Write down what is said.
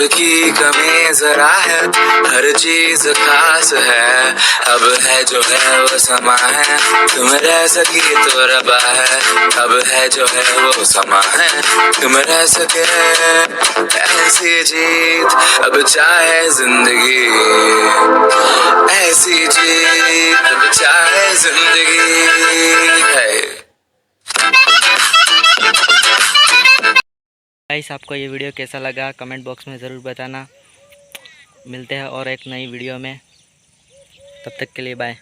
की कमी जरा है, हर चीज खास है। अब है जो है वो समा है, तुम रह सकी तो रबा है। अब है जो है वो समा है, तुम रह सके। ऐसी जीत अब चाहे जिंदगी, ऐसी जीत अब चाहे जिंदगी है। गाइस, आपको ये वीडियो कैसा लगा कमेंट बॉक्स में ज़रूर बताना। मिलते हैं और एक नई वीडियो में, तब तक के लिए बाय।